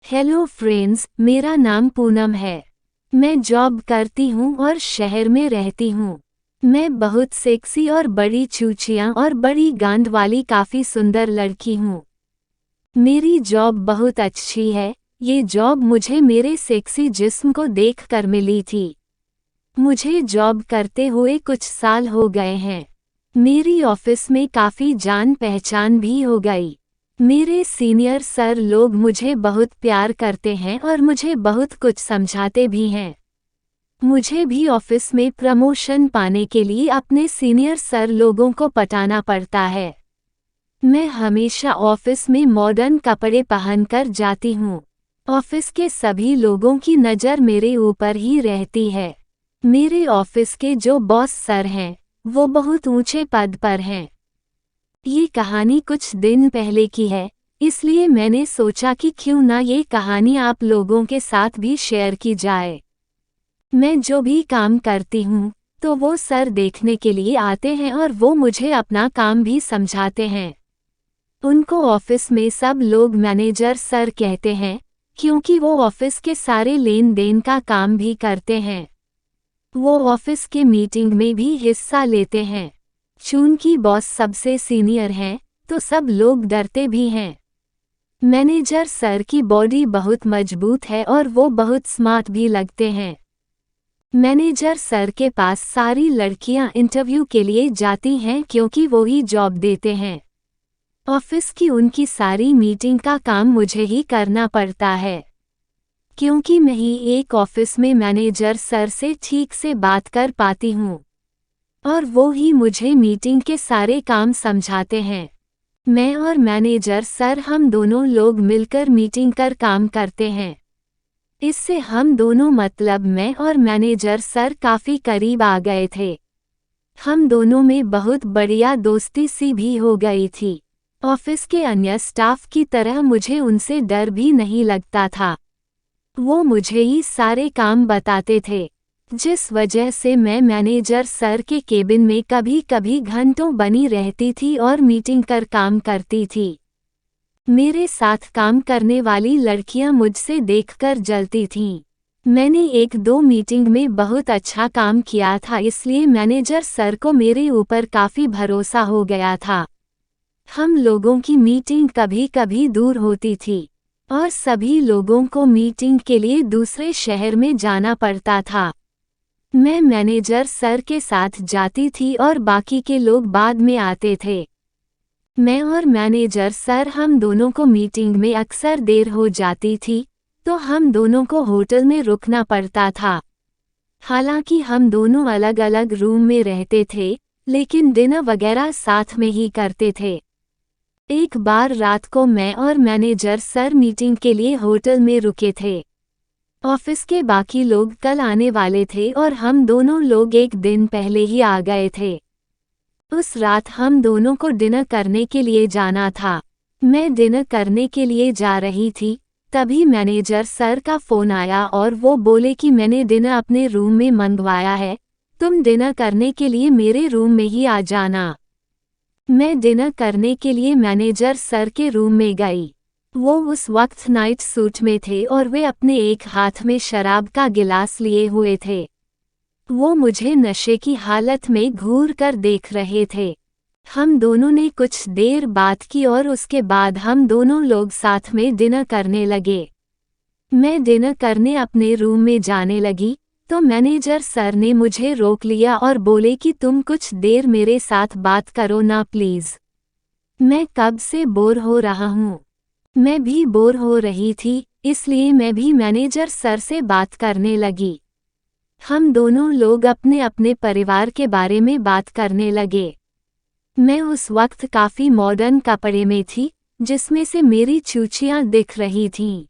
Hello friends, मेरा नाम पूनम है। मैं जॉब करती हूँ और शहर में रहती हूँ। मैं बहुत सेक्सी और बड़ी चूचियाँ और बड़ी गांड वाली काफ़ी सुंदर लड़की हूँ। मेरी जॉब बहुत अच्छी है। ये जॉब मुझे मेरे सेक्सी जिस्म को देखकर मिली थी। मुझे जॉब करते हुए कुछ साल हो गए हैं। मेरी ऑफिस में काफ़ी जान पहचान भी हो गई। मेरे सीनियर सर लोग मुझे बहुत प्यार करते हैं और मुझे बहुत कुछ समझाते भी हैं। मुझे भी ऑफिस में प्रमोशन पाने के लिए अपने सीनियर सर लोगों को पटाना पड़ता है। मैं हमेशा ऑफिस में मॉडर्न कपड़े पहनकर जाती हूँ। ऑफिस के सभी लोगों की नज़र मेरे ऊपर ही रहती है। मेरे ऑफिस के जो बॉस सर हैं, वो बहुत ऊंचे पद पर हैं। ये कहानी कुछ दिन पहले की है, इसलिए मैंने सोचा कि क्यों ना ये कहानी आप लोगों के साथ भी शेयर की जाए। मैं जो भी काम करती हूँ, तो वो सर देखने के लिए आते हैं और वो मुझे अपना काम भी समझाते हैं। उनको ऑफिस में सब लोग मैनेजर सर कहते हैं, क्योंकि वो ऑफिस के सारे लेन देन का काम भी करते हैं। वो ऑफिस के मीटिंग में भी हिस्सा लेते हैं। चूंकि बॉस सबसे सीनियर हैं, तो सब लोग डरते भी हैं। मैनेजर सर की बॉडी बहुत मजबूत है और वो बहुत स्मार्ट भी लगते हैं। मैनेजर सर के पास सारी लड़कियां इंटरव्यू के लिए जाती हैं क्योंकि वो ही जॉब देते हैं। ऑफिस की उनकी सारी मीटिंग का काम मुझे ही करना पड़ता है, क्योंकि मैं ही एक ऑफिस में मैनेजर सर से ठीक से बात कर पाती हूँ और वो ही मुझे मीटिंग के सारे काम समझाते हैं। मैं और मैनेजर सर हम दोनों लोग मिलकर मीटिंग कर काम करते हैं। इससे हम दोनों मतलब मैं और मैनेजर सर काफ़ी करीब आ गए थे। हम दोनों में बहुत बढ़िया दोस्ती सी भी हो गई थी। ऑफिस के अन्य स्टाफ की तरह मुझे उनसे डर भी नहीं लगता था। वो मुझे ही सारे काम बताते थे, जिस वजह से मैं मैनेजर सर के केबिन में कभी कभी घंटों बनी रहती थी और मीटिंग कर काम करती थी। मेरे साथ काम करने वाली लड़कियां मुझसे देखकर जलती थीं। मैंने एक दो मीटिंग में बहुत अच्छा काम किया था, इसलिए मैनेजर सर को मेरे ऊपर काफ़ी भरोसा हो गया था। हम लोगों की मीटिंग कभी कभी दूर होती थी और सभी लोगों को मीटिंग के लिए दूसरे शहर में जाना पड़ता था। मैं मैनेजर सर के साथ जाती थी और बाकी के लोग बाद में आते थे। मैं और मैनेजर सर हम दोनों को मीटिंग में अक्सर देर हो जाती थी, तो हम दोनों को होटल में रुकना पड़ता था। हालांकि हम दोनों अलग अलग रूम में रहते थे, लेकिन डिनर वगैरह साथ में ही करते थे। एक बार रात को मैं और मैनेजर सर मीटिंग के लिए होटल में रुके थे। ऑफिस के बाकी लोग कल आने वाले थे और हम दोनों लोग एक दिन पहले ही आ गए थे। उस रात हम दोनों को डिनर करने के लिए जाना था। मैं डिनर करने के लिए जा रही थी, तभी मैनेजर सर का फ़ोन आया और वो बोले कि मैंने डिनर अपने रूम में मंगवाया है, तुम डिनर करने के लिए मेरे रूम में ही आ जाना। मैं डिनर करने के लिए मैनेजर सर के रूम में गई। वो उस वक्त नाइट सूट में थे और वे अपने एक हाथ में शराब का गिलास लिए हुए थे। वो मुझे नशे की हालत में घूर कर देख रहे थे। हम दोनों ने कुछ देर बात की और उसके बाद हम दोनों लोग साथ में डिनर करने लगे। मैं डिनर करने अपने रूम में जाने लगी, तो मैनेजर सर ने मुझे रोक लिया और बोले कि तुम कुछ देर मेरे साथ बात करो ना प्लीज़। मैं कब से बोर हो रहा हूँ। मैं भी बोर हो रही थी, इसलिए मैं भी मैनेजर सर से बात करने लगी। हम दोनों लोग अपने अपने परिवार के बारे में बात करने लगे। मैं उस वक्त काफ़ी मॉडर्न कपड़े में थी, जिसमें से मेरी चूचियाँ दिख रही थीं।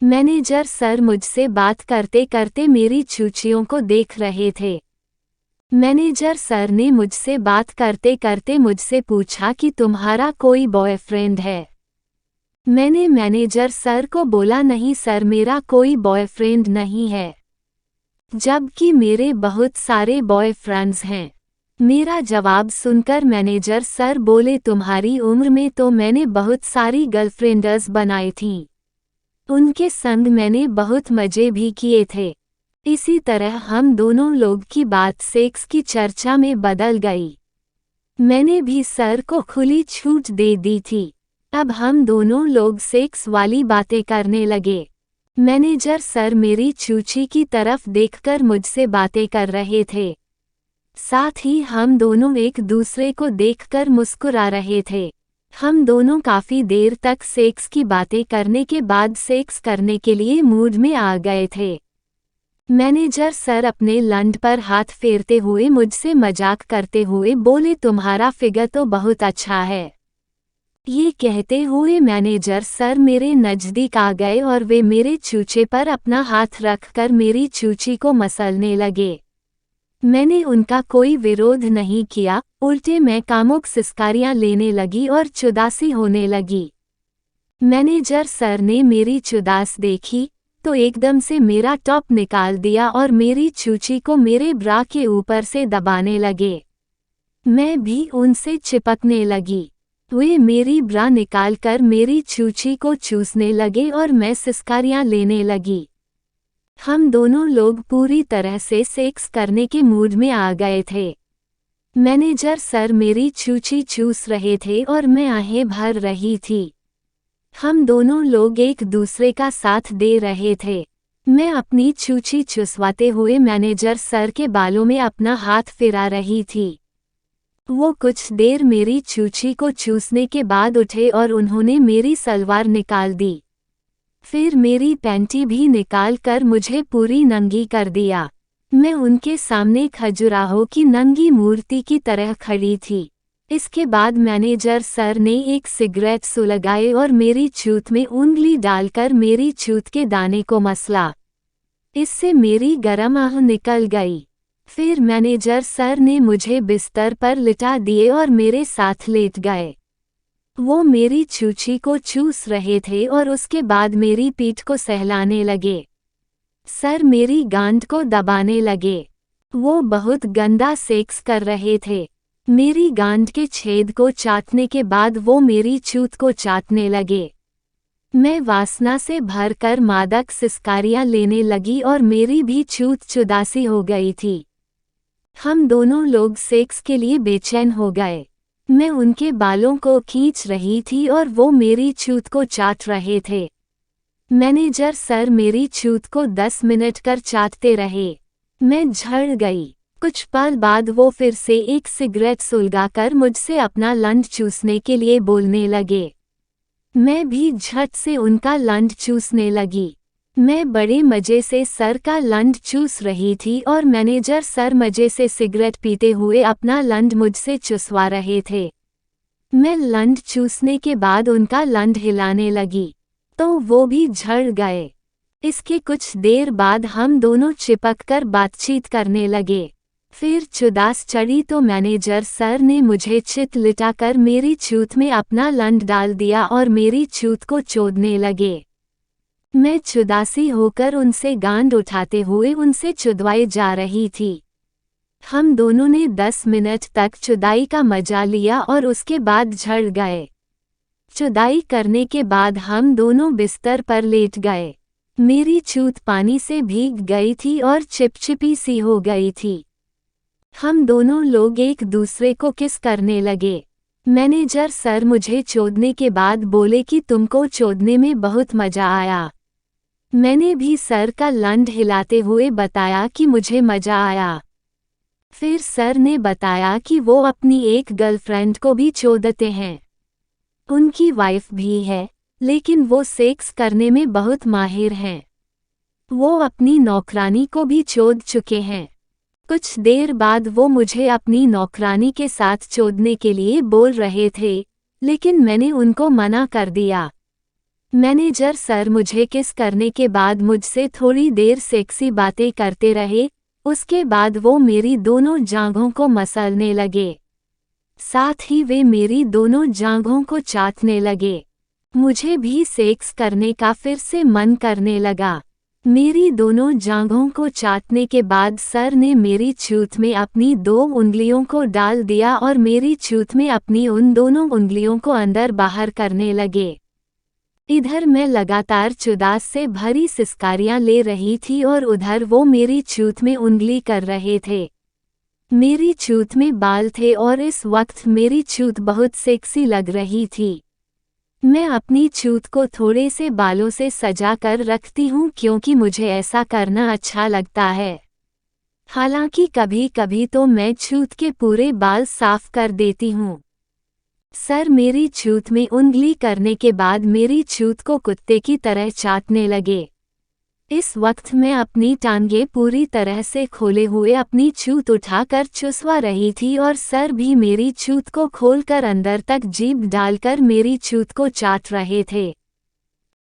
मैनेजर सर मुझसे बात करते करते मेरी चूचियों को देख रहे थे। मैनेजर सर ने मुझसे बात करते करते मुझसे पूछा कि तुम्हारा कोई बॉयफ्रेंड है। मैंने मैनेजर सर को बोला नहीं सर, मेरा कोई बॉयफ्रेंड नहीं है, जबकि मेरे बहुत सारे बॉयफ्रेंड्स हैं। मेरा जवाब सुनकर मैनेजर सर बोले तुम्हारी उम्र में तो मैंने बहुत सारी गर्लफ्रेंड्स बनाई थीं। उनके संग मैंने बहुत मजे भी किए थे। इसी तरह हम दोनों लोग की बात सेक्स की चर्चा में बदल गई। मैंने भी सर को खुली छूट दे दी थी। अब हम दोनों लोग सेक्स वाली बातें करने लगे। मैनेजर सर मेरी चूची की तरफ देखकर मुझसे बातें कर रहे थे। साथ ही हम दोनों एक दूसरे को देखकर मुस्कुरा रहे थे। हम दोनों काफी देर तक सेक्स की बातें करने के बाद सेक्स करने के लिए मूड में आ गए थे। मैनेजर सर अपने लंड पर हाथ फेरते हुए मुझसे मजाक करते हुए बोले, तुम्हारा फिगर तो बहुत अच्छा है। ये कहते हुए मैनेजर सर मेरे नज़दीक आ गए और वे मेरे चूचे पर अपना हाथ रखकर मेरी चूची को मसलने लगे। मैंने उनका कोई विरोध नहीं किया, उल्टे मैं कामुक सिसकारियां लेने लगी और चुदासी होने लगी। मैनेजर सर ने मेरी चुदास देखी तो एकदम से मेरा टॉप निकाल दिया और मेरी चूची को मेरे ब्रा के ऊपर से दबाने लगे। मैं भी उनसे चिपकने लगी। वे मेरी ब्रा निकालकर मेरी चूची को चूसने लगे और मैं सिसकारियां लेने लगी। हम दोनों लोग पूरी तरह से सेक्स करने के मूड में आ गए थे। मैनेजर सर मेरी चूची चूस रहे थे और मैं आहें भर रही थी। हम दोनों लोग एक दूसरे का साथ दे रहे थे। मैं अपनी चूची चुसवाते हुए मैनेजर सर के बालों में अपना हाथ फिरा रही थी। वो कुछ देर मेरी चूची को चूसने के बाद उठे और उन्होंने मेरी सलवार निकाल दी। फिर मेरी पैंटी भी निकाल कर मुझे पूरी नंगी कर दिया। मैं उनके सामने खजुराहो की नंगी मूर्ति की तरह खड़ी थी। इसके बाद मैनेजर सर ने एक सिगरेट सुलगाए और मेरी चूत में उंगली डालकर मेरी चूत के दाने को मसला। इससे मेरी गरम आह निकल गई। फिर मैनेजर सर ने मुझे बिस्तर पर लिटा दिए और मेरे साथ लेट गए। वो मेरी चूची को चूस रहे थे और उसके बाद मेरी पीठ को सहलाने लगे। सर मेरी गांड को दबाने लगे। वो बहुत गंदा सेक्स कर रहे थे। मेरी गांड के छेद को चाटने के बाद वो मेरी चूत को चाटने लगे। मैं वासना से भरकर मादक सिसकारियां लेने लगी और मेरी भी चूत चुदासी हो गई थी। हम दोनों लोग सेक्स के लिए बेचैन हो गए। मैं उनके बालों को खींच रही थी और वो मेरी चूत को चाट रहे थे। मैनेजर सर मेरी चूत को 10 मिनट कर चाटते रहे। मैं झड़ गई। कुछ पल बाद वो फिर से एक सिगरेट सुलगाकर मुझसे अपना लंड चूसने के लिए बोलने लगे। मैं भी झट से उनका लंड चूसने लगी। मैं बड़े मजे से सर का लंड चूस रही थी और मैनेजर सर मजे से सिगरेट पीते हुए अपना लंड मुझसे चुसवा रहे थे। मैं लंड चूसने के बाद उनका लंड हिलाने लगी तो वो भी झड़ गए। इसके कुछ देर बाद हम दोनों चिपककर बातचीत करने लगे। फिर चुदास चढ़ी तो मैनेजर सर ने मुझे चित लिटाकर मेरी चूत में अपना लंड डाल दिया और मेरी चूत को चोदने लगे। मैं चुदासी होकर उनसे गांड उठाते हुए उनसे चुदवाए जा रही थी। हम दोनों ने 10 मिनट तक चुदाई का मजा लिया और उसके बाद झड़ गए। चुदाई करने के बाद हम दोनों बिस्तर पर लेट गए। मेरी चूत पानी से भीग गई थी और चिपचिपी सी हो गई थी। हम दोनों लोग एक दूसरे को किस करने लगे। मैनेजर सर मुझे चोदने के बाद बोले कि तुमको चोदने में बहुत मजा आया। मैंने भी सर का लंड हिलाते हुए बताया कि मुझे मजा आया। फिर सर ने बताया कि वो अपनी एक गर्लफ्रेंड को भी चोदते हैं। उनकी वाइफ भी है, लेकिन वो सेक्स करने में बहुत माहिर हैं। वो अपनी नौकरानी को भी चोद चुके हैं। कुछ देर बाद वो मुझे अपनी नौकरानी के साथ चोदने के लिए बोल रहे थे, लेकिन मैंने उनको मना कर दिया। मैनेजर सर मुझे किस करने के बाद मुझसे थोड़ी देर सेक्सी बातें करते रहे। उसके बाद वो मेरी दोनों जांघों को मसलने लगे। साथ ही वे मेरी दोनों जांघों को चाटने लगे। मुझे भी सेक्स करने का फिर से मन करने लगा। मेरी दोनों जांघों को चाटने के बाद सर ने मेरी चूत में अपनी 2 उंगलियों को डाल दिया और मेरी चूत में अपनी उन दोनों उंगलियों को अंदर बाहर करने लगे। इधर मैं लगातार चुदास से भरी सिसकारियां ले रही थी और उधर वो मेरी चूत में उंगली कर रहे थे। मेरी चूत में बाल थे और इस वक्त मेरी चूत बहुत सेक्सी लग रही थी। मैं अपनी चूत को थोड़े से बालों से सजा कर रखती हूँ क्योंकि मुझे ऐसा करना अच्छा लगता है। हालांकि कभी कभी तो मैं चूत के पूरे बाल साफ कर देती हूँ। सर मेरी चूत में उंगली करने के बाद मेरी चूत को कुत्ते की तरह चाटने लगे। इस वक्त मैं अपनी टांगे पूरी तरह से खोले हुए अपनी चूत उठाकर चुसवा रही थी और सर भी मेरी चूत को खोलकर अंदर तक जीभ डालकर मेरी चूत को चाट रहे थे।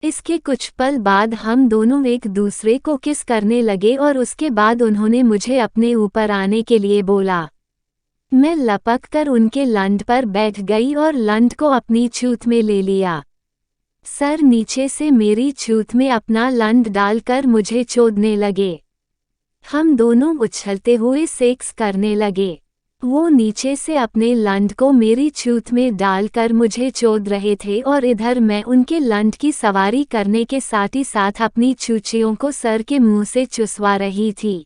इसके कुछ पल बाद हम दोनों एक दूसरे को किस करने लगे और उसके बाद उन्होंने मुझे अपने ऊपर आने के लिए बोला। मैं लपक कर उनके लंड पर बैठ गई और लंड को अपनी चूत में ले लिया। सर नीचे से मेरी चूत में अपना लंड डालकर मुझे चोदने लगे। हम दोनों उछलते हुए सेक्स करने लगे। वो नीचे से अपने लंड को मेरी चूत में डालकर मुझे चोद रहे थे और इधर मैं उनके लंड की सवारी करने के साथ ही साथ अपनी चूचियों को सर के मुंह से चुसवा रही थी।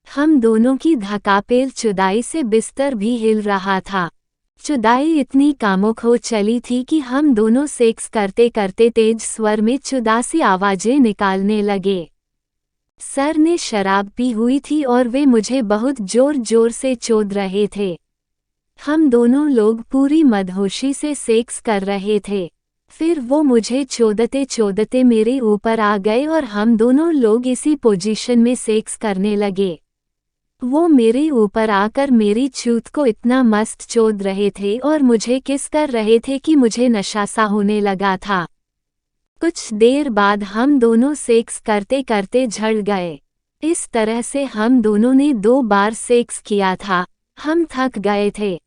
हम दोनों की धकापेल चुदाई से बिस्तर भी हिल रहा था। चुदाई इतनी कामुक हो चली थी कि हम दोनों सेक्स करते करते तेज स्वर में चुदासी आवाजें निकालने लगे। सर ने शराब पी हुई थी और वे मुझे बहुत जोर जोर से चोद रहे थे। हम दोनों लोग पूरी मदहोशी से सेक्स कर रहे थे। फिर वो मुझे चोदते चोदते मेरे ऊपर आ गए और हम दोनों लोग इसी पोजीशन में सेक्स करने लगे। वो मेरे ऊपर आकर मेरी चूत को इतना मस्त चोद रहे थे और मुझे किस कर रहे थे कि मुझे नशा सा होने लगा था। कुछ देर बाद हम दोनों सेक्स करते करते झड़ गए। इस तरह से हम दोनों ने 2 बार सेक्स किया था। हम थक गए थे।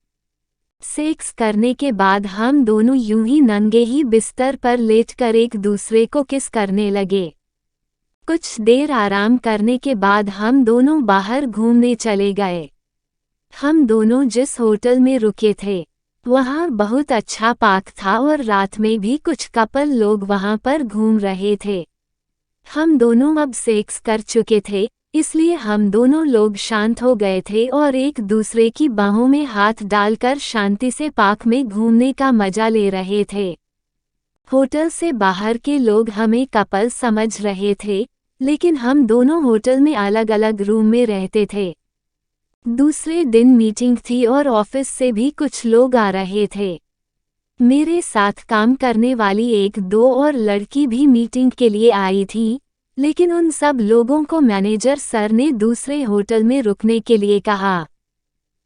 सेक्स करने के बाद हम दोनों यूं ही नंगे ही बिस्तर पर लेटकर एक दूसरे को किस करने लगे। कुछ देर आराम करने के बाद हम दोनों बाहर घूमने चले गए। हम दोनों जिस होटल में रुके थे वहाँ बहुत अच्छा पार्क था और रात में भी कुछ कपल लोग वहाँ पर घूम रहे थे। हम दोनों अब सेक्स कर चुके थे, इसलिए हम दोनों लोग शांत हो गए थे और एक दूसरे की बाहों में हाथ डालकर शांति से पार्क में घूमने का मजा ले रहे थे। होटल से बाहर के लोग हमें कपल समझ रहे थे, लेकिन हम दोनों होटल में अलग अलग रूम में रहते थे। दूसरे दिन मीटिंग थी और ऑफिस से भी कुछ लोग आ रहे थे। मेरे साथ काम करने वाली 1-2 और लड़की भी मीटिंग के लिए आई थी, लेकिन उन सब लोगों को मैनेजर सर ने दूसरे होटल में रुकने के लिए कहा।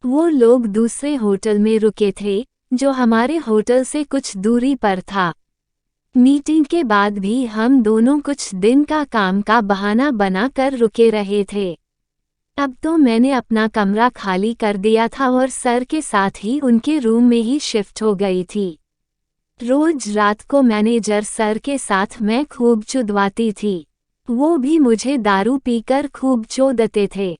वो लोग दूसरे होटल में रुके थे, जो हमारे होटल से कुछ दूरी पर था। मीटिंग के बाद भी हम दोनों कुछ दिन का काम का बहाना बना कर रुके रहे थे। अब तो मैंने अपना कमरा खाली कर दिया था और सर के साथ ही उनके रूम में ही शिफ्ट हो गई थी। रोज रात को मैनेजर सर के साथ मैं खूब चुदवाती थी। वो भी मुझे दारू पीकर खूब चोदते थे।